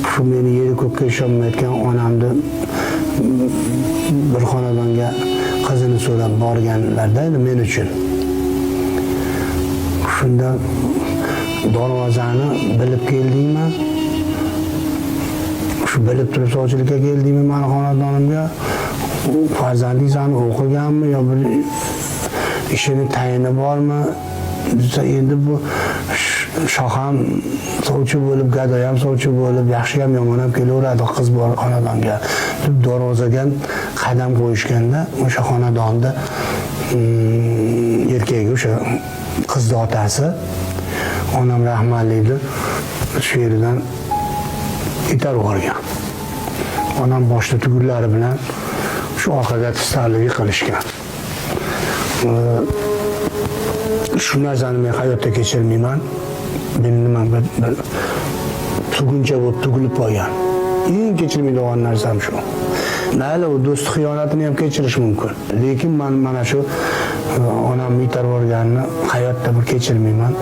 Shu meni yeri ko'kka ishonmayotgan onamni bir xonadonga qizini so'rab borganlarda edi men uchun. Shunda darvozani bilib keldingmi? Shu bilib turib sovchilikka keldingmi meni xonadonimga? Farzandingizlarni o'qiganmi yo bir ishini tayini bormi? Desa endi bu shoham sovchi bo'lib, gadoy ham sovchi bo'lib, yaxshi ham yomon ham kelaveradi qiz bor xonadonga. Deb darvozaga qadam qo'yishganda o'sha xonadonda erkagi o'sha qizni otasi onam rahmatlidir shu yeridan itarib yuborgan. Onam boshda tugullari bilan shu orqaga tistalib yiqilishgan. Shu narsani men hayotda kechirmayman. Meni nima bir tuguncha bo'lib tugilib qolgan. Eng kechirmaydigan narsam shu. Mayli u do'st xiyonatini ham kechirish mumkin. Lekin men mana shu onamni itarib yuborganini hayotda bir kechirmayman.